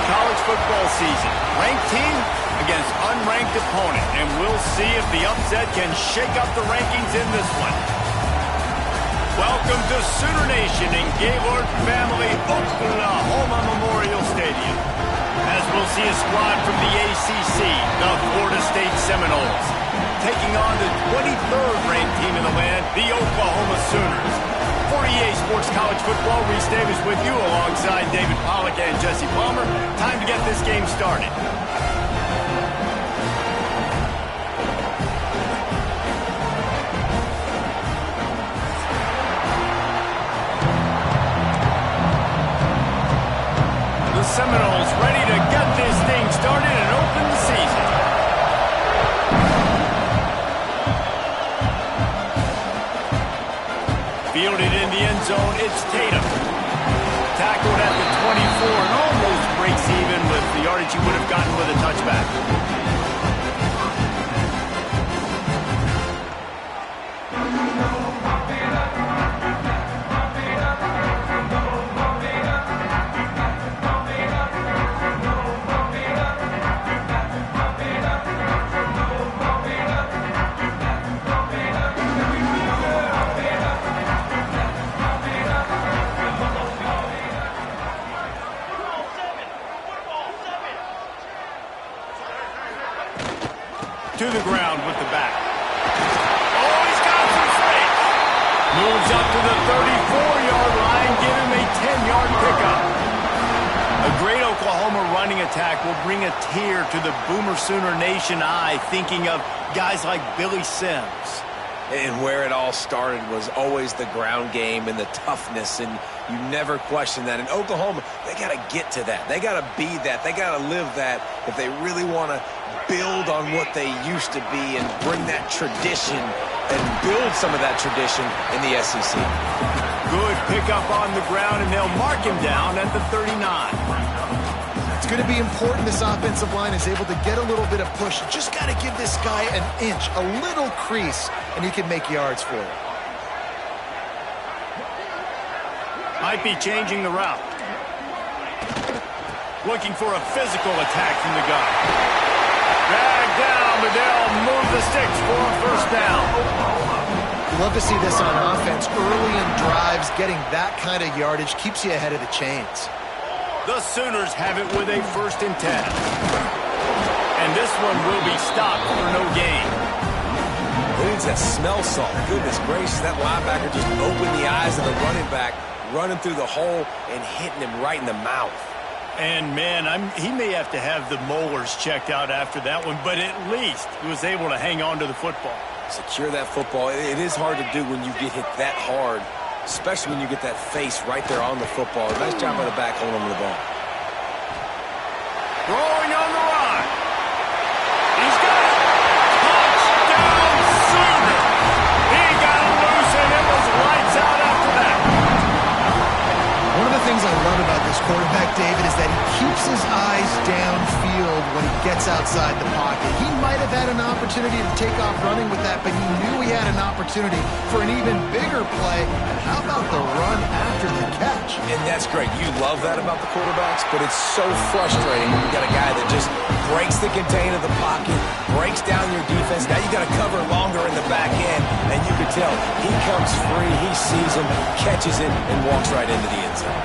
college football season. Ranked team against unranked opponent, and we'll see if the upset can shake up the rankings in this one. Welcome to Sooner Nation in Gaylord Family Oklahoma Memorial Stadium, as we'll see a squad from the ACC, the Florida State Seminoles, taking on the 23rd ranked team in the land, the Oklahoma Sooners. For EA Sports College Football, Reese Davis with you alongside David Pollack and Jesse Palmer. Time to get this game started. The Seminoles ready to get this thing started and open the season. Fielded in the end zone, it's Tatum. Tackled at the 24 and almost breaks even with the yardage he would have gotten with a touchback. To the ground with the back. Oh, he's got some space. Moves up to the 34-yard line, give him a 10-yard pickup. A great Oklahoma running attack will bring a tear to the Boomer Sooner Nation eye, thinking of guys like Billy Sims. And where it all started was always the ground game and the toughness, and you never question that. In Oklahoma, they got to get to that. They got to be that. They got to live that if they really want to build on what they used to be and bring that tradition and build some of that tradition in the SEC. Good pickup on the ground, and they'll mark him down at the 39. It's going to be important this offensive line is able to get a little bit of push. You just got to give this guy an inch, a little crease, and he can make yards for it. Might be changing the route. Looking for a physical attack from the guy. Dragged down, but they'll move the sticks for a first down. You love to see this on offense. Early in drives, getting that kind of yardage keeps you ahead of the chains. The Sooners have it with a 1st and 10. And this one will be stopped for no gain. Williams that smell salt. Goodness gracious, that linebacker just opened the eyes of the running back, running through the hole and hitting him right in the mouth. And, man, he may have to have the molars checked out after that one, but at least he was able to hang on to the football. Secure that football. It is hard to do when you get hit that hard, especially when you get that face right there on the football. Nice job by the back holding on to the ball. Throwing on the run. He's got it. Touchdown, Sooner. He got it loose, and it was lights out after that. One of the things I love about this quarterback, David, is that he keeps his eyes downfield when he gets outside the pocket. He might have had an opportunity to take off running with that, but he knew he had an opportunity for an even bigger play. And how about the run after the catch? And that's great. You love that about the quarterbacks, but it's so frustrating when you got a guy that just breaks the contain of the pocket, breaks down your defense. Now you got to cover longer in the back end, and you can tell he comes free, he sees him, catches it, and walks right into the end zone.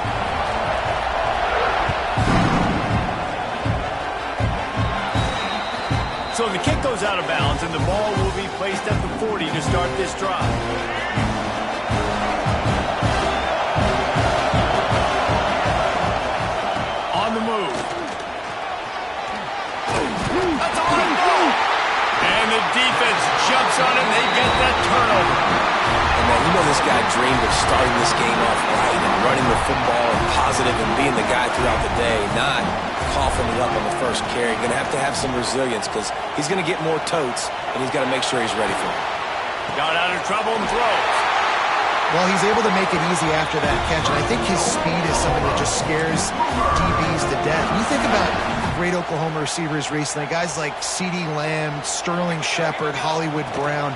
So the kick goes out of bounds, and the ball will be placed at the 40 to start this drive. On the move. That's a hard ball. And the defense jumps on him. They get that turnover. And man, you know this guy dreamed of starting this game off right and running the football and positive and being the guy throughout the day, not coughing it up on the first carry. Going to have some resilience because he's going to get more totes, and he's got to make sure he's ready for it. Got out of trouble and throws. Well, he's able to make it easy after that catch, and I think his speed is something that just scares DBs to death. When you think about great Oklahoma receivers recently, guys like CeeDee Lamb, Sterling Shepard, Hollywood Brown,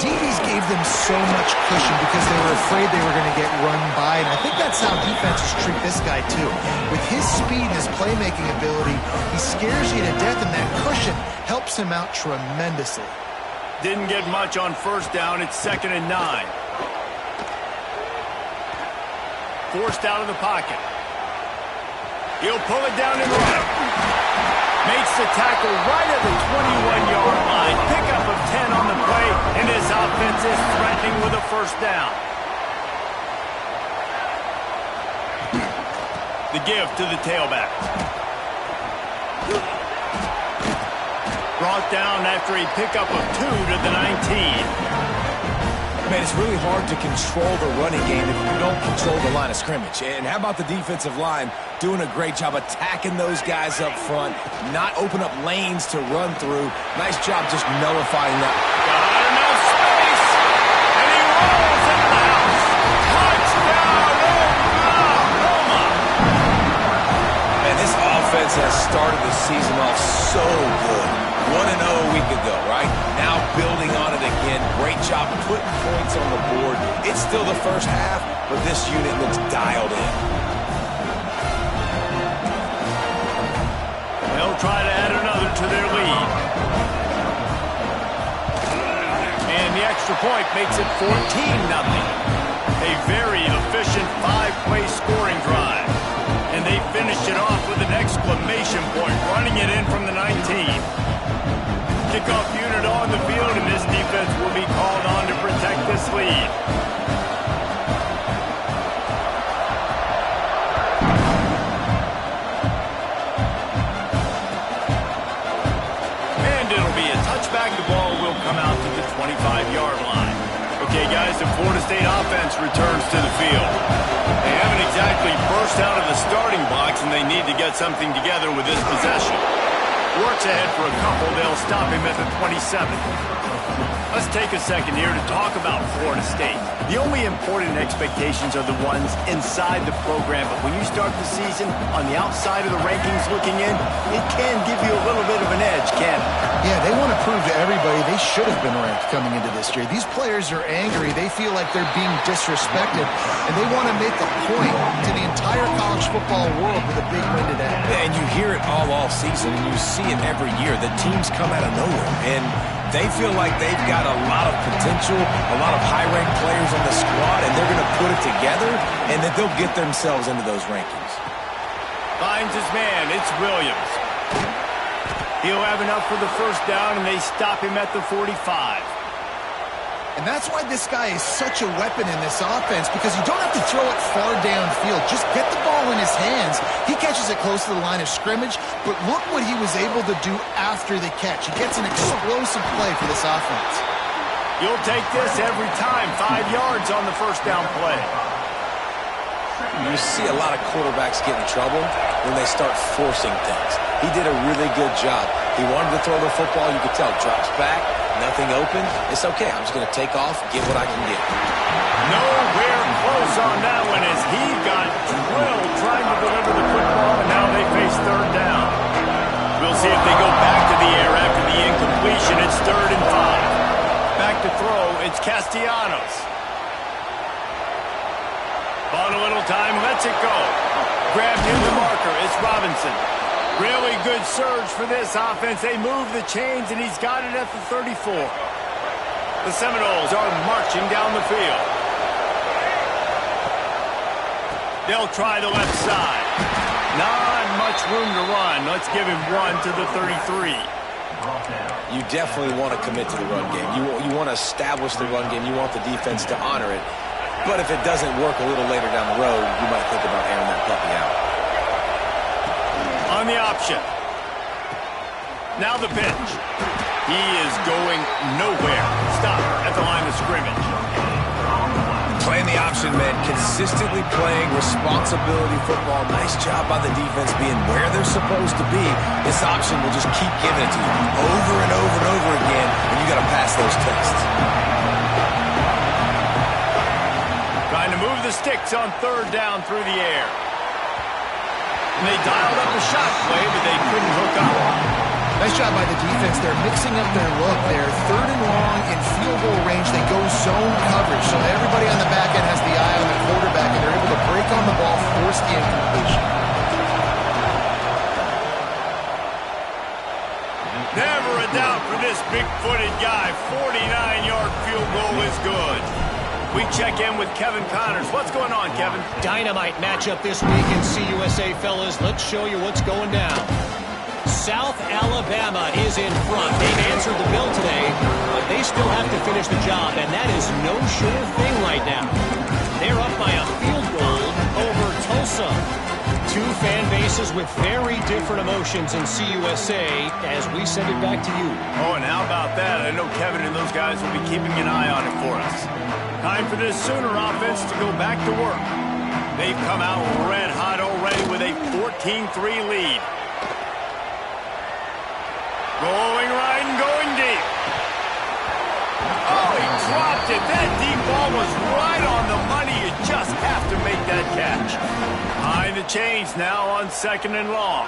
DBs gave them so much cushion because they were afraid they were going to get run by, and I think that's how defenses treat this guy too. With his speed and his playmaking ability, he scares you to death, and that cushion helps him out tremendously. Didn't get much on first down. It's 2nd and 9. Forced out of the pocket. He'll pull it down and run. Makes the tackle right at the 21-yard line. Pickup of 10 on the play, and this offense is threatening with a first down. The give to the tailback. Brought down after a pickup of 2 to the 19. Man, it's really hard to control the running game if you don't control the line of scrimmage. And how about the defensive line doing a great job attacking those guys up front, not open up lanes to run through. Nice job just nullifying that. Got enough space, and he rolls into the house. Touchdown, Oklahoma! Man, this offense has started the season off so good. 1-0 a week ago, right? Now building on it again. Great job putting points on the board. It's still the first half, but this unit looks dialed in. They'll try to add another to their lead. And the extra point makes it 14-0. A very efficient 5-play scoring drive. And they finished it off with an exclamation point, running it in from the 19. Kickoff unit on the field, and this defense will be called on to protect this lead. And it'll be a touchback. The ball will come out to the 25-yard line. Okay, guys, the Florida State offense returns to the field. They haven't exactly burst out of the starting blocks, and they need to get something together with this possession. Works ahead for a couple. They'll stop him at the 27. Let's take a second here to talk about Florida State. The only important expectations are the ones inside the program, but when you start the season on the outside of the rankings looking in, it can give you a little bit of an edge, can't it? Yeah, they want to prove to everybody they should have been ranked coming into this year. These players are angry. They feel like they're being disrespected, and they want to make a point to the entire college football world with a big win today. And you hear it all season, and you see it every year. The teams come out of nowhere, and they feel like they've got a lot of potential, a lot of high-ranked players on the squad, and they're going to put it together, and that they'll get themselves into those rankings. Finds his man. It's Williams. He'll have enough for the first down, and they stop him at the 45. And that's why this guy is such a weapon in this offense, because you don't have to throw it far downfield. Just get the ball in his hands. He catches it close to the line of scrimmage, but look what he was able to do after the catch. He gets an explosive play for this offense. You'll take this every time. 5 yards on the first down play. You see a lot of quarterbacks get in trouble when they start forcing things. He did a really good job. He wanted to throw the football. You could tell. Drops back. Nothing open. It's okay. I'm just going to take off, get what I can get. Nowhere close on that one as he got drilled trying to deliver the football, and now they face third down. We'll see if they go back to the air after the incompletion. It's 3rd and 5. Back to throw. It's Castellanos. On a little time, lets it go. Grabbed in the marker. It's Robinson. Really good surge for this offense. They move the chains, and he's got it at the 34. The Seminoles are marching down the field. They'll try the left side. Not much room to run. Let's give him 1 to the 33. You definitely want to commit to the run game. You want to establish the run game. You want the defense to honor it. But if it doesn't work a little later down the road, you might think about airing that puppy out. On the option. Now the pitch. He is going nowhere. Stop at the line of scrimmage. Playing the option, man. Consistently playing responsibility football. Nice job by the defense being where they're supposed to be. This option will just keep giving it to you over and over and over again, and you got to pass those tests. Trying to move the sticks on 3rd down through the air. And they dialed up a shot play, but they couldn't hook up. Nice job by the defense. They're mixing up their look. They're 3rd and long in field goal range. They go zone coverage, so everybody on the back end has the eye on the quarterback, and they're able to break on the ball, force force the incompletion. Never a doubt for this big-footed guy. 49-yard field goal is good. We check in with Kevin Connors. What's going on, Kevin? Dynamite matchup this week in CUSA, fellas. Let's show you what's going down. South Alabama is in front. They've answered the bell today, but they still have to finish the job, and that is no sure thing right now. They're up by a field goal over Tulsa. Two fan bases with very different emotions in CUSA as we send it back to you. Oh, and how about that? I know Kevin and those guys will be keeping an eye on it for us. Time for this Sooner offense to go back to work. They've come out red hot already with a 14-3 lead. Going right and going deep. Oh, he dropped it. That deep ball was right on the money. You just have to make that catch. Behind the chains now on 2nd and long.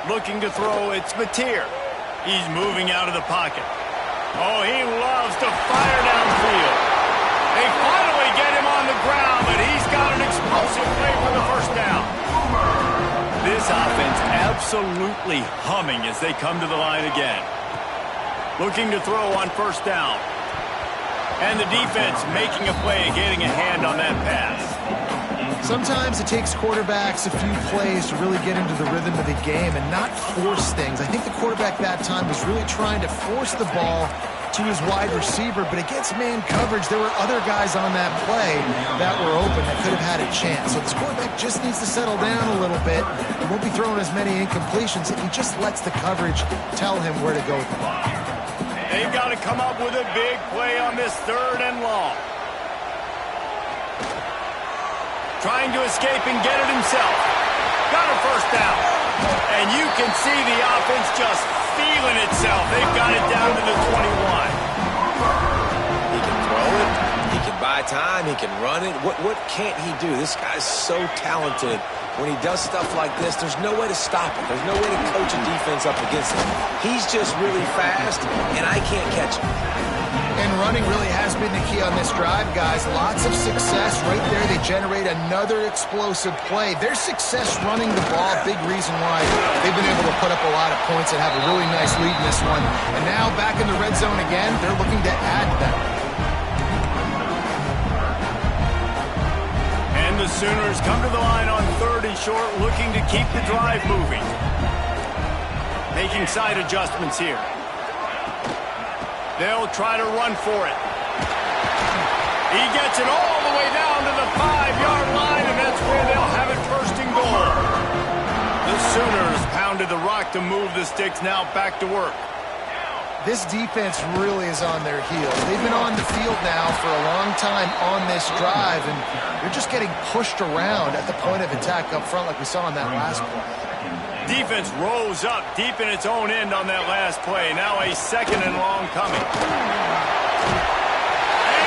Looking to throw, it's Mateer. He's moving out of the pocket. Oh, he loves to fire downfield. They finally get him on the ground, but he's got an explosive play for the first down. This offense absolutely humming as they come to the line again. Looking to throw on 1st down. And the defense making a play, getting a hand on that pass. Sometimes it takes quarterbacks a few plays to really get into the rhythm of the game and not force things. I think the quarterback that time was really trying to force the ball to his wide receiver, but against man coverage, there were other guys on that play that were open that could have had a chance. So this quarterback just needs to settle down a little bit. He won't be throwing as many incompletions if he just lets the coverage tell him where to go with the ball. They've got to come up with a big play on this 3rd and long. Trying to escape and get it himself. Got a 1st down. And you can see the offense just feeling itself. They've got it down to the 21. He can throw it. He can buy time. He can run it. What can't he do? This guy's so talented. When he does stuff like this, there's no way to stop it. There's no way to coach a defense up against him. He's just really fast, and I can't catch him. And running really has been the key on this drive, guys. Lots of success right there. They generate another explosive play. Their success running the ball, big reason why they've been able to put up a lot of points and have a really nice lead in this one. And now back in the red zone again, they're looking to add to that. And the Sooners come to the line on 3rd and short, looking to keep the drive moving. Making side adjustments here. They'll try to run for it. He gets it all the way down to the 5-yard line, and that's where they'll have it 1st and goal. The Sooners pounded the rock to move the sticks, now back to work. This defense really is on their heels. They've been on the field now for a long time on this drive, and they're just getting pushed around at the point of attack up front like we saw on that last play. Defense rose up deep in its own end on that last play. Now a 2nd and long coming. And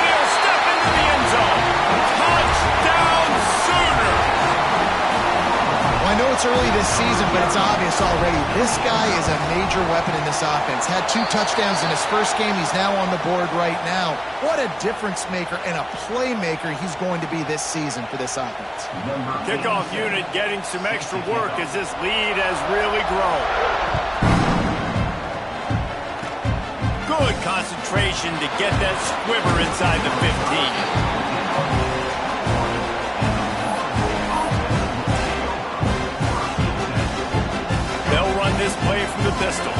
he'll step into the end zone. Touchdown, Sooner! Well, I know it's early this season, but it's obvious already. This guy is a major weapon in this offense. Had 2 touchdowns in his first game. He's now on the board right now. What a difference maker and a playmaker he's going to be this season for this offense. Kickoff unit getting some extra work as this lead has really grown. Good concentration to get that squibber inside the 15. They'll run this play from the pistol.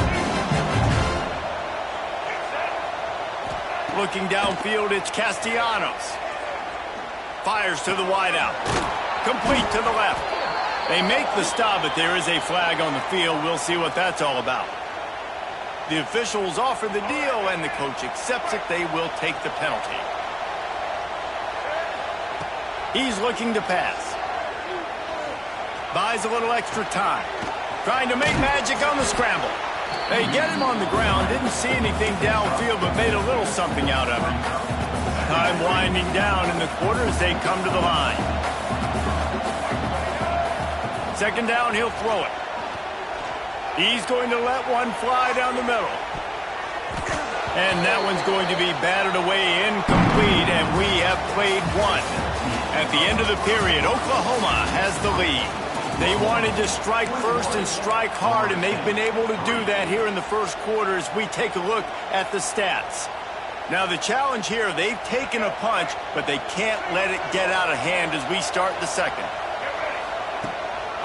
Looking downfield, it's Castellanos. Fires to the wideout. Complete to the left. They make the stop, but there is a flag on the field. We'll see what that's all about. The officials offer the deal, and the coach accepts it. They will take the penalty. He's looking to pass. Buys a little extra time. Trying to make magic on the scramble. They get him on the ground. Didn't see anything downfield, but made a little something out of it. Time winding down in the quarter as they come to the line. 2nd down, he'll throw it. He's going to let one fly down the middle. And that one's going to be batted away incomplete, and we have played 1. At the end of the period, Oklahoma has the lead. They wanted to strike first and strike hard, and they've been able to do that here in the first quarter as we take a look at the stats. Now the challenge here, they've taken a punch, but they can't let it get out of hand as we start the second.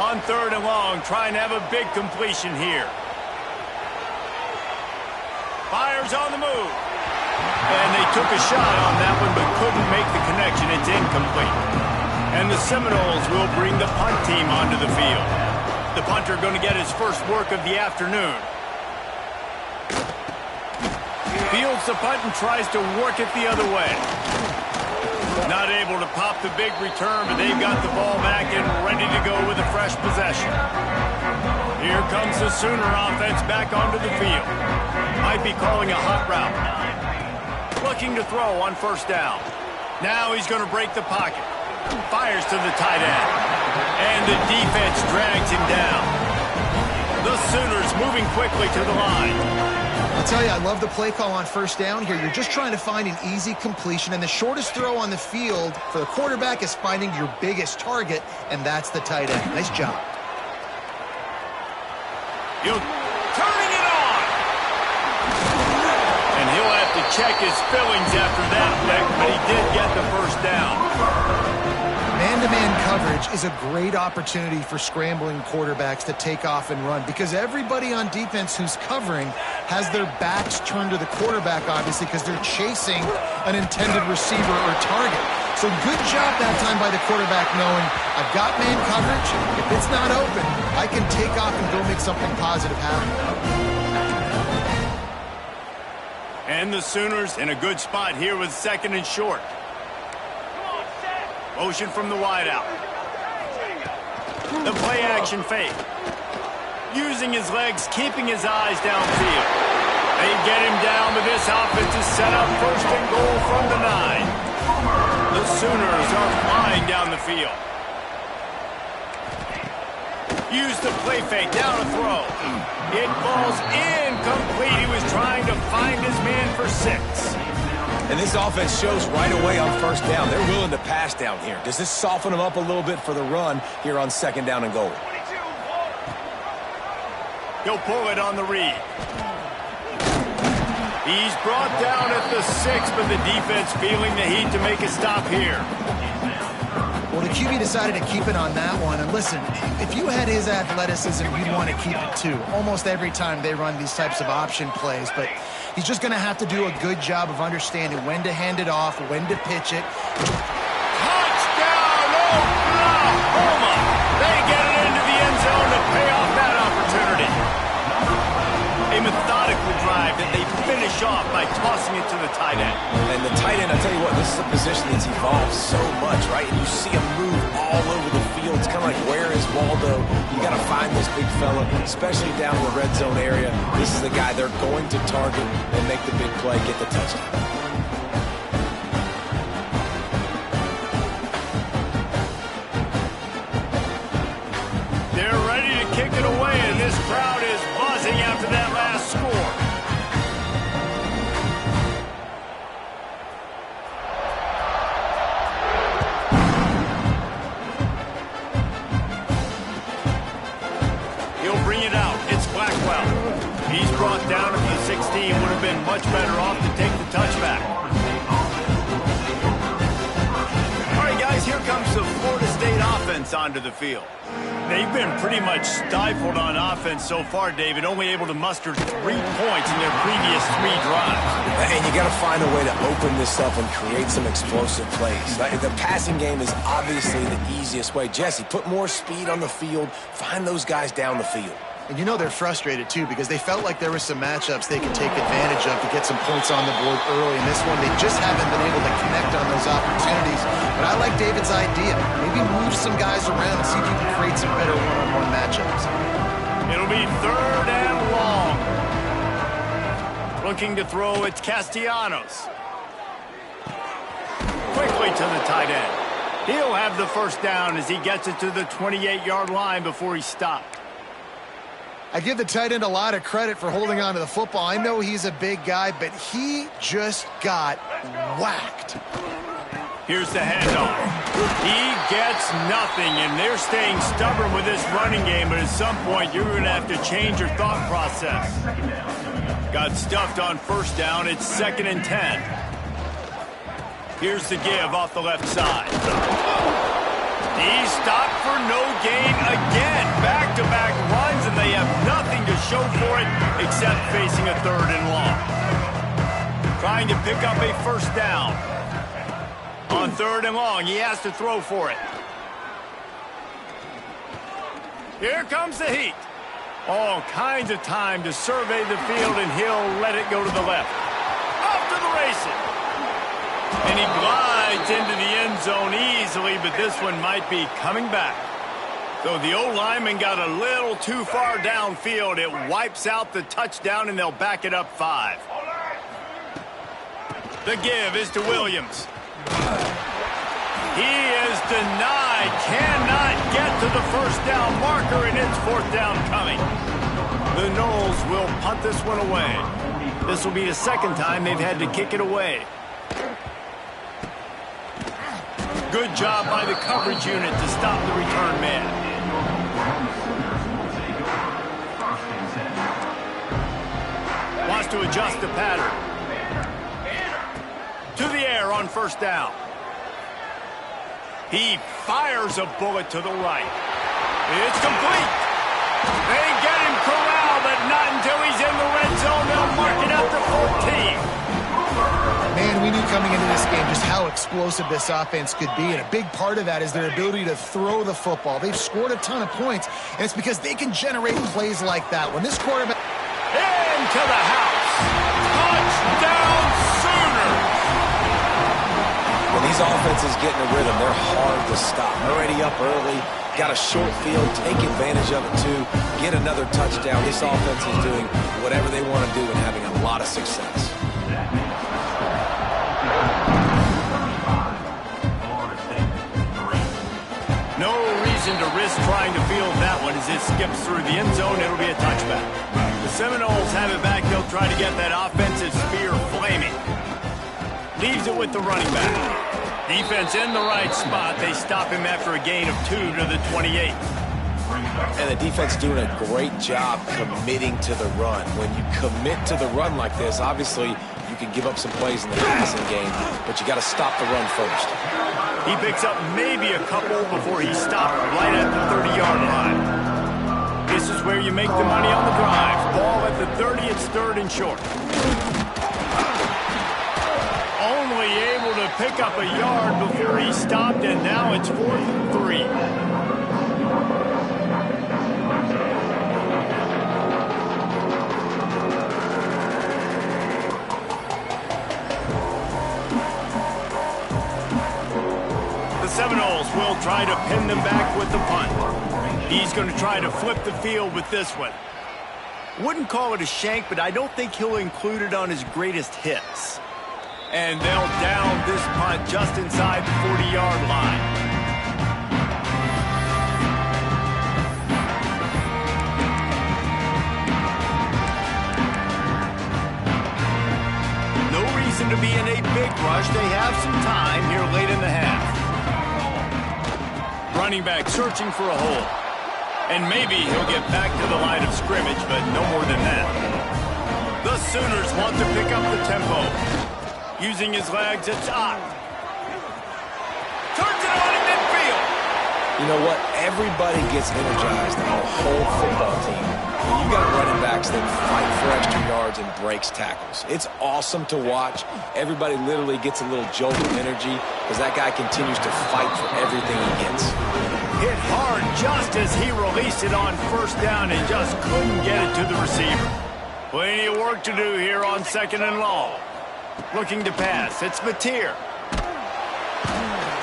On 3rd and long, trying to have a big completion here. Fires on the move. And they took a shot on that one, but couldn't make the connection. It's incomplete. And the Seminoles will bring the punt team onto the field. The punter going to get his first work of the afternoon. Fields the punt and tries to work it the other way. Not able to pop the big return, but they've got the ball back and ready to go with a fresh possession. Here comes the Sooner offense back onto the field. Might be calling a hot route. Looking to throw on 1st down. Now he's going to break the pocket. Fires to the tight end. And the defense drags him down. The Sooners moving quickly to the line. I'll tell you, I love the play call on 1st down here. You're just trying to find an easy completion, and the shortest throw on the field for the quarterback is finding your biggest target, and that's the tight end. Nice job. Turning it on. And he'll have to check his fillings after that lick, but he did get the 1st down. Man-to-man coverage is a great opportunity for scrambling quarterbacks to take off and run because everybody on defense who's covering has their backs turned to the quarterback, obviously, because they're chasing an intended receiver or target. So good job that time by the quarterback knowing I've got man coverage. If it's not open, I can take off and go make something positive happen. And the Sooners in a good spot here with 2nd and short. Motion from the wideout. The play action fake. Using his legs, keeping his eyes downfield. They get him down, but this offense is set up 1st and goal from the 9. The Sooners are flying down the field. Use the play fake, down a throw. It falls incomplete. He was trying to find his man for 6. And this offense shows right away on 1st down. They're willing to pass down here. Does this soften them up a little bit for the run here on 2nd down and goal? He'll pull it on the read. He's brought down at the 6, but the defense feeling the heat to make a stop here. Well, the QB decided to keep it on that one. And listen, if you had his athleticism, you'd want to keep it too. Almost every time they run these types of option plays. But he's just going to have to do a good job of understanding when to hand it off, when to pitch it. Touchdown, Oklahoma! They get it into the end zone to pay off that opportunity. A methodical drive that they finish off by tossing it to the tight end. And the tight end, I'll tell you what, this is a position that's evolved so much, right? And you see him move all over the field. It's kind of like, where is Waldo? You got to find this big fella, especially down in the red zone area. This is the guy they're going to target and make the big play, get the touchdown. They're ready to kick it away, and this crowd is buzzing after that last score. He'll bring it out. It's Blackwell. He's brought down at the 16. Would have been much better off to take the touchback. All right, guys, here comes the Florida State offense onto the field. They've been pretty much stifled on offense so far, David, only able to muster 3 points in their previous 3 drives. And you got to find a way to open this up and create some explosive plays. The passing game is obviously the easiest way. Jesse, put more speed on the field, find those guys down the field. And you know they're frustrated, too, because they felt like there were some matchups they could take advantage of to get some points on the board early. In this one, they just haven't been able to connect on those opportunities. But I like David's idea. Maybe move some guys around and see if you can create some better one-on-one matchups. It'll be 3rd and long. Looking to throw, it's Castellanos. Quickly to the tight end. He'll have the 1st down as he gets it to the 28-yard line before he's stopped. I give the tight end a lot of credit for holding on to the football. I know he's a big guy, but he just got whacked. Here's the handoff. He gets nothing, and they're staying stubborn with this running game, but at some point, you're going to have to change your thought process. Got stuffed on first down. It's 2nd and 10. Here's the give off the left side. He's stopped for no gain again. Back-to-back runs, and they have nothing to show for it except facing a 3rd and long. Trying to pick up a first down. On 3rd and long, he has to throw for it. Here comes the heat. All kinds of time to survey the field, and he'll let it go to the left. Off to the races. And he glides into the end zone easily, but this one might be coming back. So the O-lineman got a little too far downfield. It wipes out the touchdown, and they'll back it up 5. The give is to Williams. He is denied, cannot get to the first down marker, and it's 4th down coming. The Noles will punt this one away. This will be the 2nd time they've had to kick it away. Good job by the coverage unit to stop the return man. Wants to adjust the pattern. To the air on first down. He fires a bullet to the right. It's complete. They get him corralled, but not until he's in the red zone. They'll mark it up to 14. Man, we knew coming into this game just how explosive this offense could be, and a big part of that is their ability to throw the football. They've scored a ton of points, and it's because they can generate plays like that. When this quarterback... Into the house. Touchdown Sooners. When these offenses get in a rhythm, they're hard to stop. Already up early, got a short field, take advantage of it too, get another touchdown. This offense is doing whatever they want to do and having a lot of success. No reason to risk trying to field that one as it skips through the end zone. It'll be a touchback. The Seminoles have it back. They'll try to get that offensive spear flaming. Leaves it with the running back. Defense in the right spot. They stop him after a gain of 2 to the 28. And the defense doing a great job committing to the run. When you commit to the run like this, obviously you can give up some plays in the passing game, but you got to stop the run first. He picks up maybe a couple before he stopped right at the 30-yard line. This is where you make the money on the drive. Ball at the 30, it's 3rd and short. Only able to pick up a yard before he stopped, and now it's 4th and 3. Seminoles will try to pin them back with the punt. He's going to try to flip the field with this one. Wouldn't call it a shank, but I don't think he'll include it on his greatest hits. And they'll down this punt just inside the 40-yard line. No reason to be in a big rush. They have some time here late in the half. Running back searching for a hole. And maybe he'll get back to the line of scrimmage, but no more than that. The Sooners want to pick up the tempo. Using his legs, it's Ott. Turns it on in midfield. You know what? Everybody gets energized on a whole football team. You got running backs that fight for extra yards and breaks tackles. It's awesome to watch. Everybody literally gets a little jolt of energy because that guy continues to fight for everything he gets. Hit hard just as he released it on first down and just couldn't get it to the receiver. Plenty of work to do here on 2nd and long. Looking to pass. It's Mateer.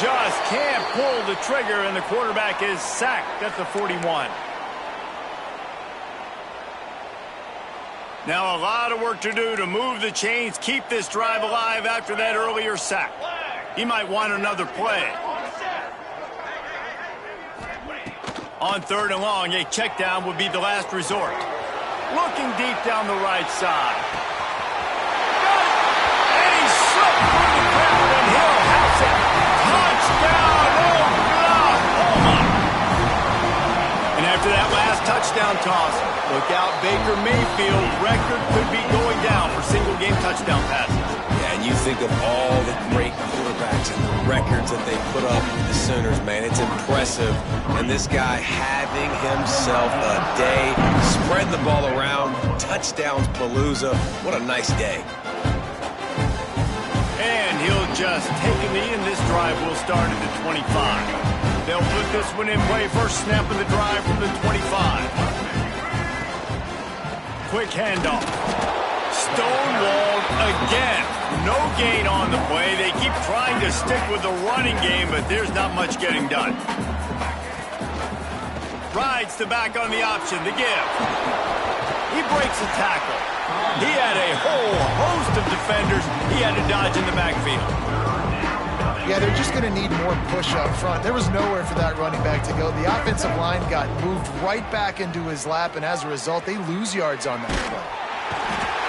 Just can't pull the trigger, and the quarterback is sacked at the 41. Now a lot of work to do to move the chains, keep this drive alive after that earlier sack. He might want another play. On 3rd and long, a check down would be the last resort. Looking deep down the right side. And he slipped through the crowd, and he'll house it. touchdown toss. Look out, Baker Mayfield. Record could be going down for single-game touchdown passes. Yeah, and you think of all the great quarterbacks and the records that they put up with the Sooners, man. It's impressive. And this guy having himself a day, spreading the ball around, touchdowns palooza. What a nice day. And he'll just take a knee, and this drive will start at the 25. They'll put this one in play. First snap of the drive from the 25. Quick handoff. Stonewalled again. No gain on the play. They keep trying to stick with the running game, but there's not much getting done. Rides the back on the option. The give. He breaks a tackle. He had a whole host of defenders he had to dodge in the backfield. Yeah, they're just going to need more push up front. There was nowhere for that running back to go. The offensive line got moved right back into his lap, and as a result, they lose yards on that play.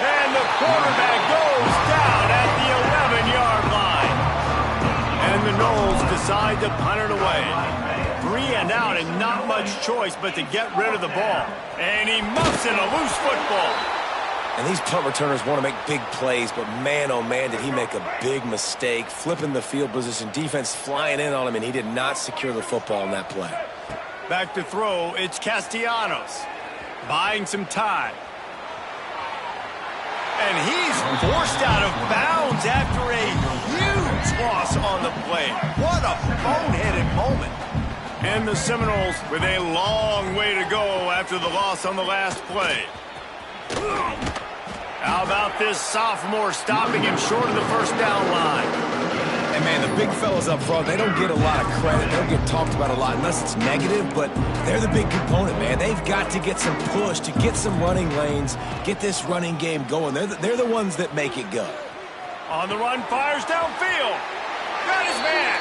And the quarterback goes down at the 11-yard line. And the Noles decide to punt it away. 3 and out, and not much choice but to get rid of the ball. And he muffs in a loose football. And these punt returners want to make big plays, but man, oh man, did he make a big mistake. Flipping the field position, defense flying in on him, and he did not secure the football in that play. Back to throw, it's Castellanos. Buying some time. And he's forced out of bounds after a huge loss on the play. What a boneheaded moment. And the Seminoles with a long way to go after the loss on the last play. How about this sophomore stopping him short of the first down line? And man, the big fellas up front, they don't get a lot of credit. They don't get talked about a lot unless it's negative, but they're the big component, man. They've got to get some push, to get some running lanes, get this running game going. They're the ones that make it go. On the run, fires downfield. Got his man.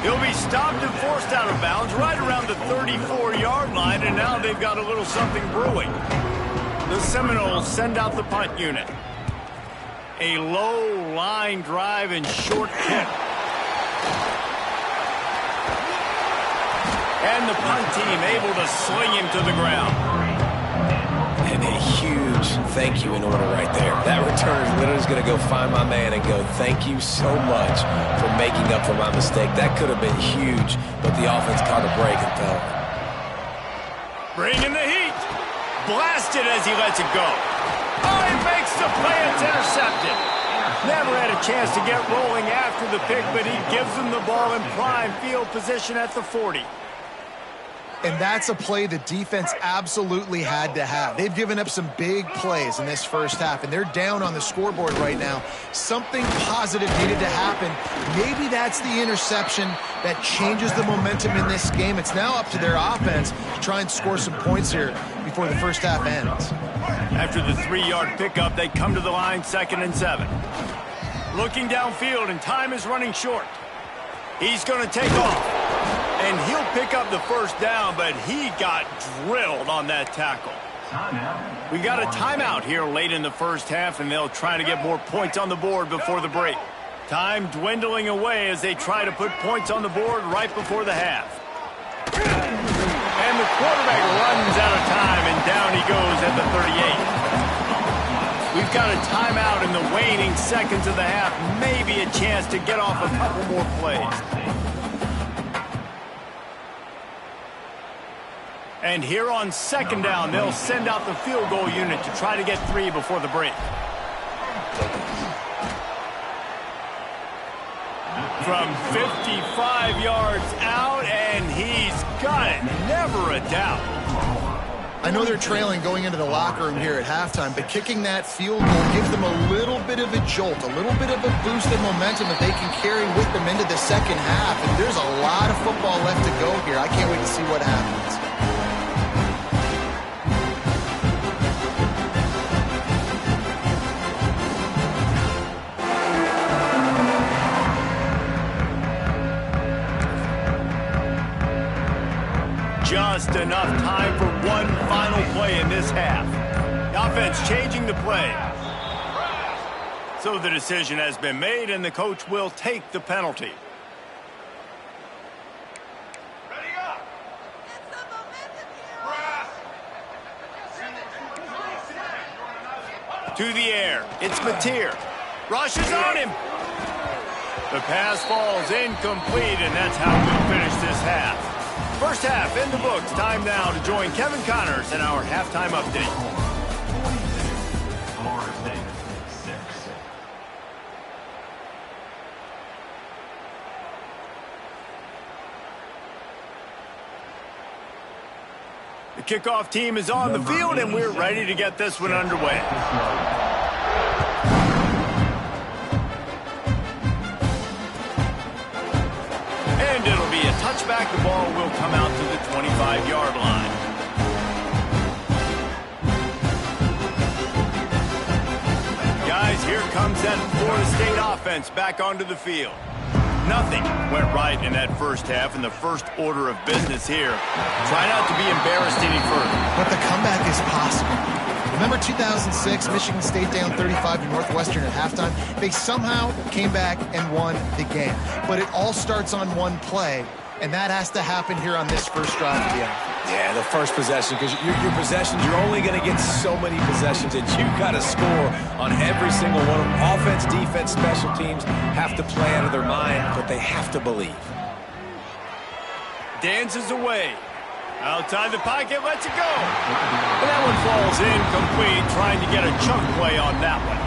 He'll be stopped and forced out of bounds right around the 34-yard line, and now they've got a little something brewing. The Seminoles send out the punt unit. A low line drive and short kick. And the punt team able to sling him to the ground. And a huge thank you in order right there. That return is literally going to go find my man and go, thank you so much for making up for my mistake. That could have been huge, but the offense caught a break and fell. Bringing the heat. Blasted as he lets it go. Oh, he makes the play. It's intercepted. Never had a chance to get rolling after the pick, but he gives them the ball in prime field position at the 40. And that's a play the defense absolutely had to have. They've given up some big plays in this first half, and they're down on the scoreboard right now. Something positive needed to happen. Maybe that's the interception that changes the momentum in this game. It's now up to their offense to try and score some points here before the first half ends. After the 3-yard pickup, they come to the line, 2nd and 7. Looking downfield, and time is running short. He's going to take off. And he'll pick up the first down, but he got drilled on that tackle. We got a timeout here late in the first half, and they'll try to get more points on the board before the break. Time dwindling away as they try to put points on the board right before the half. And the quarterback runs out of time, and down he goes at the 38. We've got a timeout in the waning seconds of the half. Maybe a chance to get off a couple more plays. And here on 2nd down, they'll send out the field goal unit to try to get 3 before the break. From 55 yards out, and he's got it. Never a doubt. I know they're trailing going into the locker room here at halftime, but kicking that field goal gives them a little bit of a jolt, a little bit of a boost in momentum that they can carry with them into the second half. And there's a lot of football left to go here. I can't wait to see what happens. Just enough time for one final play in this half. The offense changing the play. So the decision has been made, and the coach will take the penalty. Ready up. Get some momentum here. To the air. It's Mateer. Rushes on him. The pass falls incomplete, and that's how we'll finish this half. First half in the books. Time now to join Kevin Connors in our halftime update. The kickoff team is on the field, and we're ready to get this one underway. And it'll be a touchback. The ball will come out to the 25-yard line. Guys, here comes that Florida State offense back onto the field. Nothing went right in that first half, in the first order of business here. Try not to be embarrassed any further. But the comeback is possible. Remember 2006, Michigan State down 35 to Northwestern at halftime? They somehow came back and won the game. But it all starts on one play, and that has to happen here on this first drive of the offense. Yeah, the first possession, because your possessions, you're only going to get so many possessions, and you've got to score on every single one of them. Offense, defense, special teams have to play out of their mind, but they have to believe. Dances away. Outside the pocket, lets it go. And that one falls incomplete, trying to get a chunk play on that one.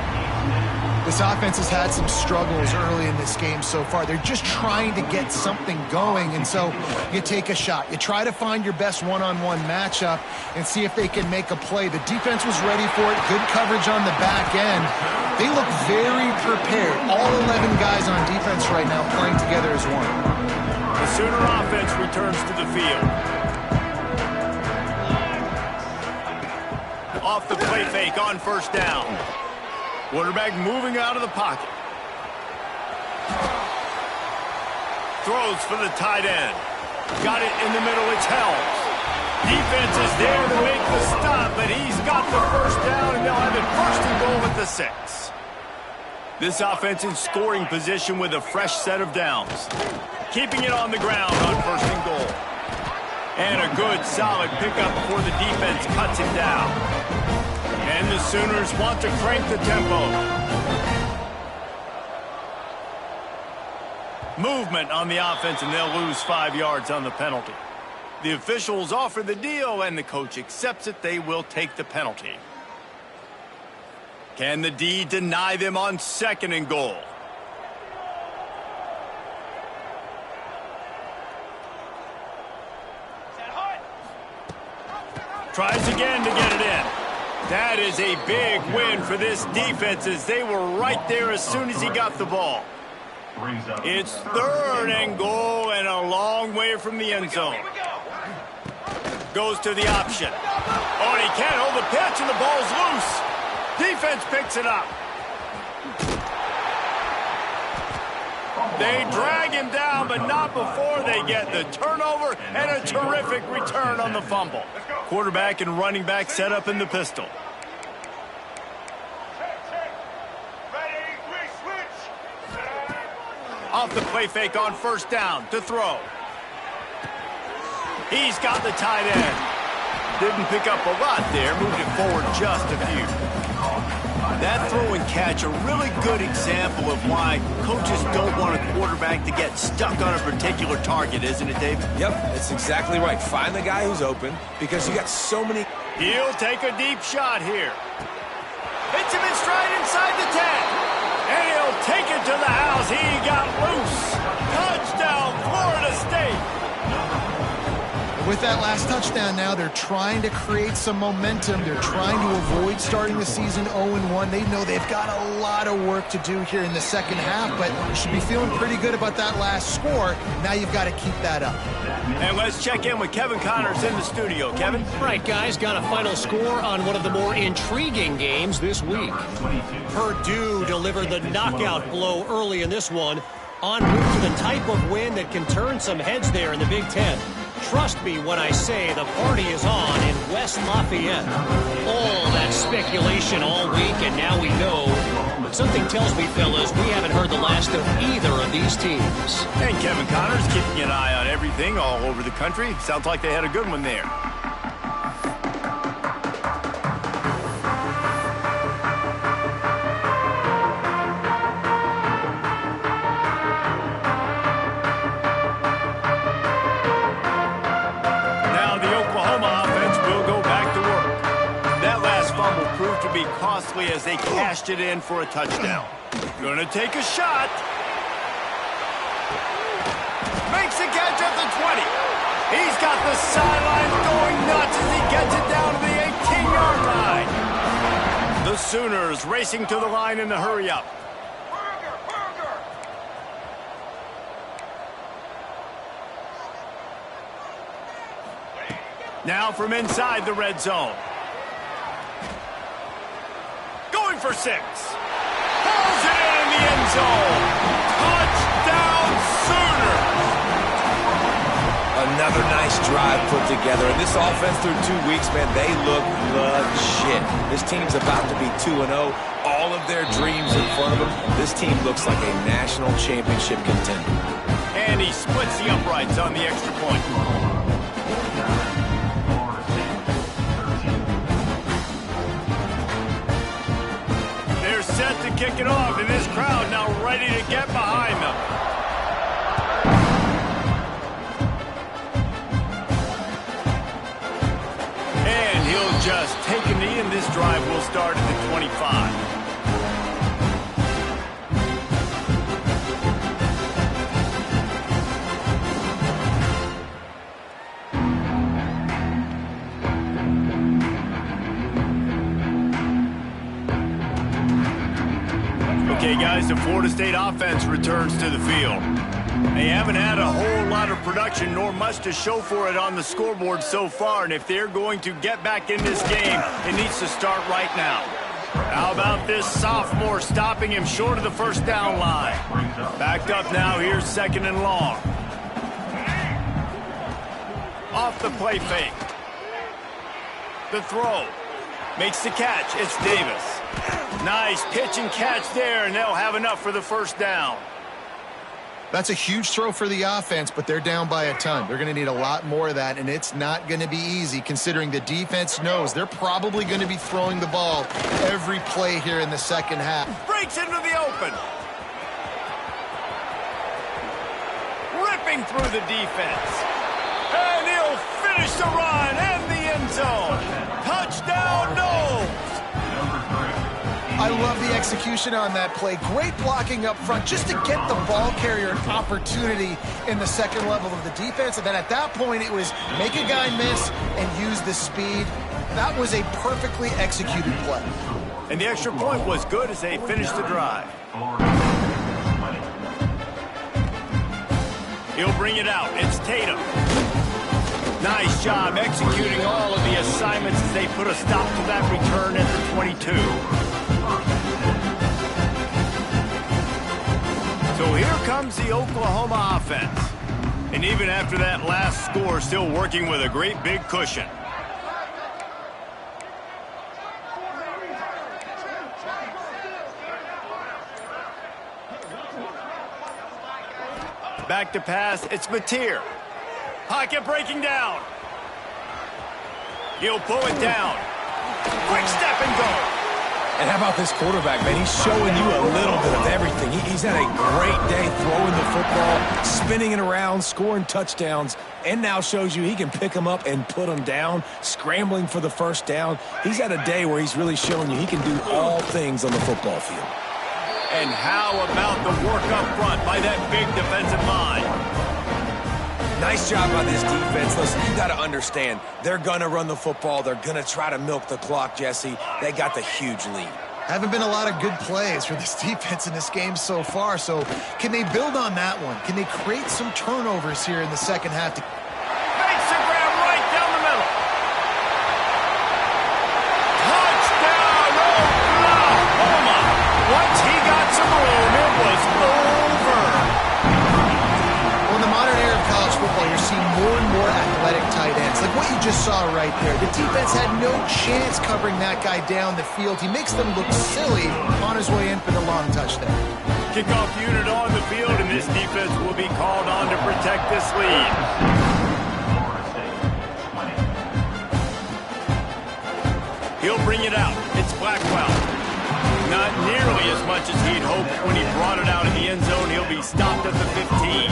This offense has had some struggles early in this game so far. They're just trying to get something going, and so you take a shot. You try to find your best one-on-one matchup and see if they can make a play. The defense was ready for it. Good coverage on the back end. They look very prepared. All 11 guys on defense right now playing together as one. The Sooner offense returns to the field. Off the play fake on first down. Quarterback moving out of the pocket. Throws for the tight end. Got it in the middle. It's held. Defense is there to make the stop, but he's got the first down, and they'll have it first and goal at the 6. This offense in scoring position with a fresh set of downs. Keeping it on the ground on first and goal. And a good, solid pickup before the defense cuts him down. And the Sooners want to crank the tempo. Movement on the offense, and they'll lose 5 yards on the penalty. The officials offer the deal, and the coach accepts it. They will take the penalty. Can the D deny them on second and goal? Tries again to get it in. That is a big win for this defense, as they were right there as soon as he got the ball. It's third and goal, and a long way from the end zone. Goes to the option. Oh, and he can't hold the pitch, and the ball's loose. Defense picks it up. They drag him down, but not before they get the turnover and a terrific return on the fumble. Quarterback and running back set up in the pistol. Off the play fake on first down to throw. He's got the tight end. Didn't pick up a lot there, moved it forward just a few. That throw and catch, a really good example of why coaches don't want a quarterback to get stuck on a particular target, isn't it, David? Yep, that's exactly right. Find the guy who's open, because you got so many. He'll take a deep shot here. Hits him in stride inside the 10. And he'll take it to the house. He got loose. Touchdown, Florida State. With that last touchdown now, they're trying to create some momentum. They're trying to avoid starting the season 0-1. They know they've got a lot of work to do here in the second half, but you should be feeling pretty good about that last score. Now you've got to keep that up. And let's check in with Kevin Connors in the studio. Kevin? Right, guys, got a final score on one of the more intriguing games this week. Purdue delivered the knockout blow early in this one, en route to the type of win that can turn some heads there in the Big Ten. Trust me when I say the party is on in West Lafayette. All that speculation all week, and now we know. But something tells me, fellas, we haven't heard the last of either of these teams. And Kevin Connors keeping an eye on everything all over the country. Sounds like they had a good one there. costly as they cashed it in for a touchdown. Gonna take a shot. Makes a catch at the 20. He's got the sidelines going nuts as he gets it down to the 18-yard line. The Sooners racing to the line in the hurry-up. Now from inside the red zone. Going for 6. Pulls it in the end zone. Touchdown Sooners! Another nice drive put together. And this offense through 2 weeks, man, they look legit. This team's about to be 2-0. All of their dreams in front of them. This team looks like a national championship contender. And he splits the uprights on the extra point. They're set to kick it off, and this crowd now ready to get behind them. And he'll just take a knee, and this drive will start at the 25. Okay, guys, the Florida State offense returns to the field. They haven't had a whole lot of production, nor much to show for it on the scoreboard so far, and if they're going to get back in this game, it needs to start right now. How about this sophomore stopping him short of the first down line? Backed up now, here's 2nd and long. Off the play fake. The throw. Makes the catch. It's Davis. Nice pitch and catch there, and they'll have enough for the first down. That's a huge throw for the offense, but they're down by a ton. They're going to need a lot more of that, and it's not going to be easy considering the defense knows they're probably going to be throwing the ball every play here in the second half. Breaks into the open. Ripping through the defense. And he'll finish the run and the end zone. Touchdown, Knowles. I love the execution on that play. Great blocking up front just to get the ball carrier an opportunity in the second level of the defense. And then at that point, it was make a guy miss and use the speed. That was a perfectly executed play. And the extra point was good as they finished the drive. He'll bring it out. It's Tatum. Nice job executing all of the assignments as they put a stop to that return at the 22. So here comes the Oklahoma offense. And even after that last score, still working with a great big cushion. Back to pass, it's Mateer. Pocket breaking down. He'll pull it down. Quick step and go. And how about this quarterback, man? He's showing you a little bit of everything. He's had a great day throwing the football, spinning it around, scoring touchdowns, and now shows you he can pick them up and put them down, scrambling for the first down. He's had a day where he's really showing you he can do all things on the football field. And how about the work up front by that big defensive line? Nice job by this defense. Listen, you got to understand, they're going to run the football. They're going to try to milk the clock, Jesse. They got the huge lead. Haven't been a lot of good plays for this defense in this game so far, so can they build on that one? Can they create some turnovers here in the second half? Makes the grab right down the middle. Touchdown, Oklahoma. Once he got some room, it was over. Well, in the modern era of college football, you're seeing more and more athletic tight ends, like what you just saw right there. The defense had no chance covering that guy down the field. He makes them look silly on his way in for the long touchdown. Kickoff unit on the field, and this defense will be called on to protect this lead. He'll bring it out. It's Blackwell. Not nearly as much as he'd hoped when he brought it out in the end zone. He'll be stopped at the 15.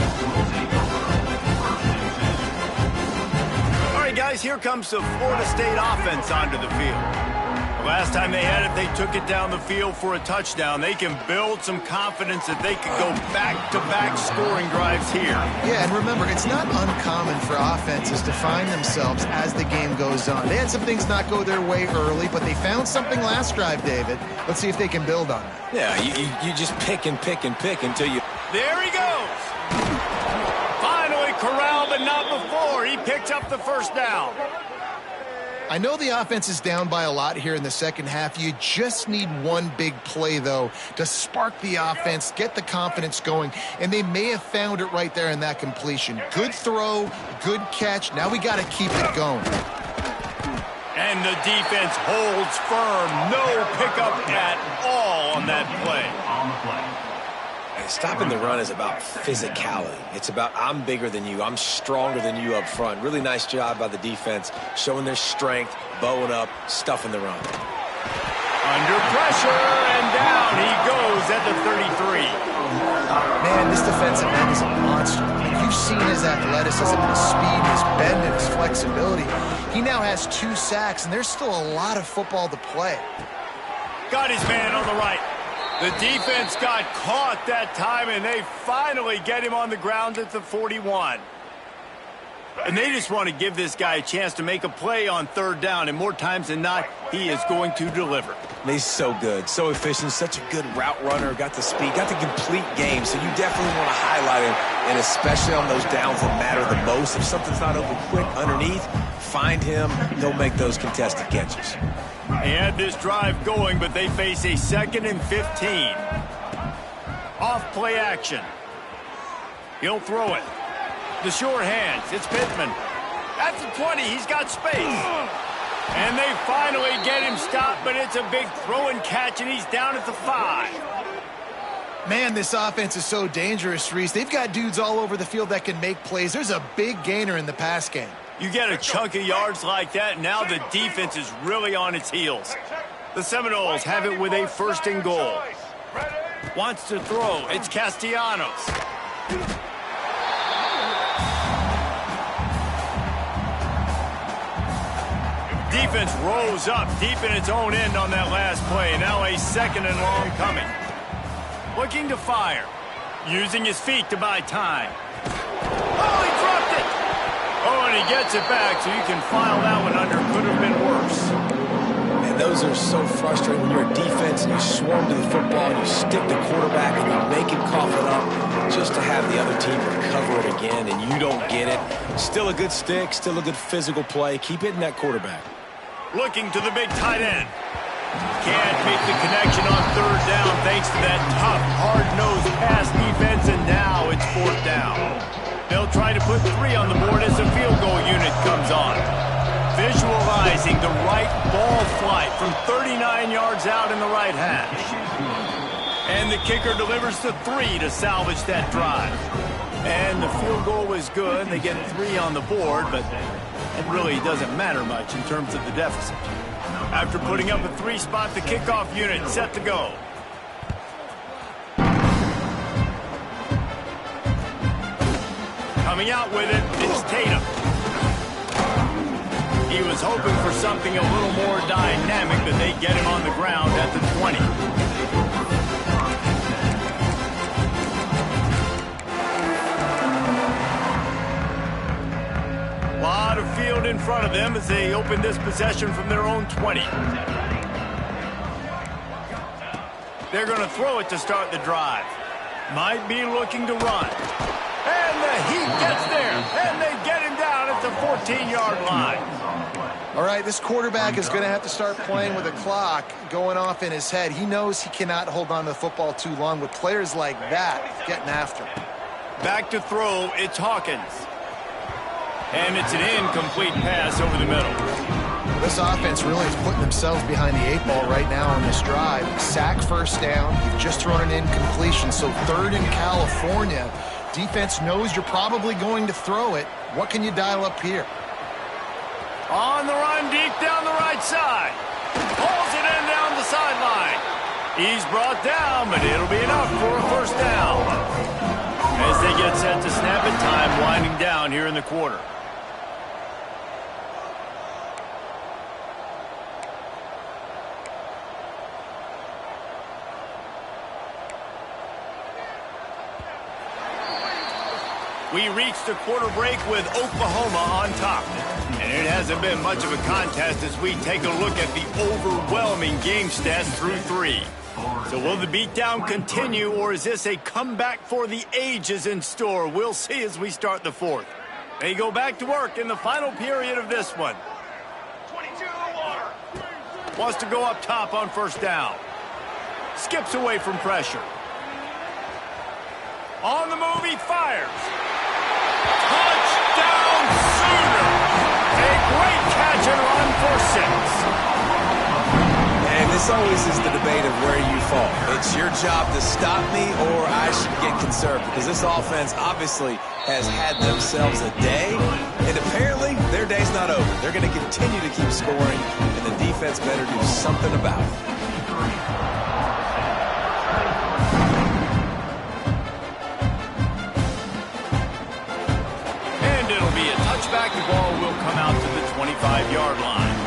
All right, guys, here comes the Florida State offense onto the field. Last time they had it, they took it down the field for a touchdown. They can build some confidence that they could go back-to-back scoring drives here. Yeah, and remember, it's not uncommon for offenses to find themselves as the game goes on. They had some things not go their way early, but they found something last drive, David. Let's see if they can build on that. Yeah, you just pick and pick and pick until you... There he goes. Finally corralled, but not before. He picks up the first down. I know the offense is down by a lot here in the second half. You just need one big play, though, to spark the offense, get the confidence going, and they may have found it right there in that completion. Good throw, good catch. Now we got to keep it going. And the defense holds firm. No pickup at all on that play. Stopping the run is about physicality. It's about I'm bigger than you. I'm stronger than you up front. Really nice job by the defense, showing their strength, bowing up, stuffing the run. Under pressure, and down he goes at the 33. Man, this defensive end is a monster. You've seen his athleticism, his speed, his bend, and his flexibility. He now has 2 sacks, and there's still a lot of football to play. Got his man on the right. The defense got caught that time, and they finally get him on the ground at the 41. And they just want to give this guy a chance to make a play on third down, and more times than not, he is going to deliver. He's so good, so efficient, such a good route runner, got the speed, got the complete game, so you definitely want to highlight him, and especially on those downs that matter the most. If something's not open quick underneath, find him, he'll make those contested catches. They had this drive going, but they face a 2nd and 15. Off play action. He'll throw it. The sure hands. It's Pittman. At the 20, he's got space. And they finally get him stopped, but it's a big throw and catch, and he's down at the 5. Man, this offense is so dangerous, Reese. They've got dudes all over the field that can make plays. There's a big gainer in the pass game. You get a chunk of yards like that, now the defense is really on its heels. The Seminoles have it with a 1st and goal. Wants to throw. It's Castellanos. Defense rose up deep in its own end on that last play. Now a 2nd and long coming. Looking to fire. Using his feet to buy time. Oh, he dropped it! Oh, and he gets it back, so you can file that one under. Could have been worse. And those are so frustrating when you're a defense and you swarm to the football and you stick the quarterback and you make him cough it up just to have the other team recover it again and you don't get it. Still a good stick, still a good physical play. Keep hitting that quarterback. Looking to the big tight end. Can't make the connection on third down thanks to that tough, hard-nosed pass defense, and now it's 4th down. They'll try to put 3 on the board as the field goal unit comes on. Visualizing the right ball flight from 39 yards out in the right hash. And the kicker delivers the 3 to salvage that drive. And the field goal was good. They get 3 on the board, but it really doesn't matter much in terms of the deficit. After putting up a 3 spot, the kickoff unit set to go. Coming out with it is Tatum. He was hoping for something a little more dynamic, but they get him on the ground at the 20. A lot of field in front of them as they open this possession from their own 20. They're going to throw it to start the drive. Might be looking to run. And the Heat gets there, and they get him down at the 14-yard line. All right, this quarterback is going to have to start playing with a clock going off in his head. He knows he cannot hold on to the football too long with players like that getting after him. Back to throw, it's Hawkins. And it's an incomplete pass over the middle. This offense really is putting themselves behind the 8 ball right now on this drive. Sack 1st down. You've just thrown an incompletion, so 3rd in California. Defense knows you're probably going to throw it. What can you dial up here? On the run, deep down the right side. Pulls it in down the sideline. He's brought down, but it'll be enough for a 1st down. As they get set to snap it, time winding down here in the quarter. We reached the quarter break with Oklahoma on top. And it hasn't been much of a contest as we take a look at the overwhelming game stats through 3. So will the beatdown continue, or is this a comeback for the ages in store? We'll see as we start the 4th. They go back to work in the final period of this one. 22 water. Wants to go up top on first down. Skips away from pressure. On the move, he fires. Touchdown Sooner! A great catch and run for 6. And this always is the debate of where you fall. It's your job to stop me, or I should get conserved, because this offense obviously has had themselves a day, and apparently their day's not over. They're going to continue to keep scoring, and the defense better do something about it. And it'll be a touchback. The ball will come out to the 25-yard line.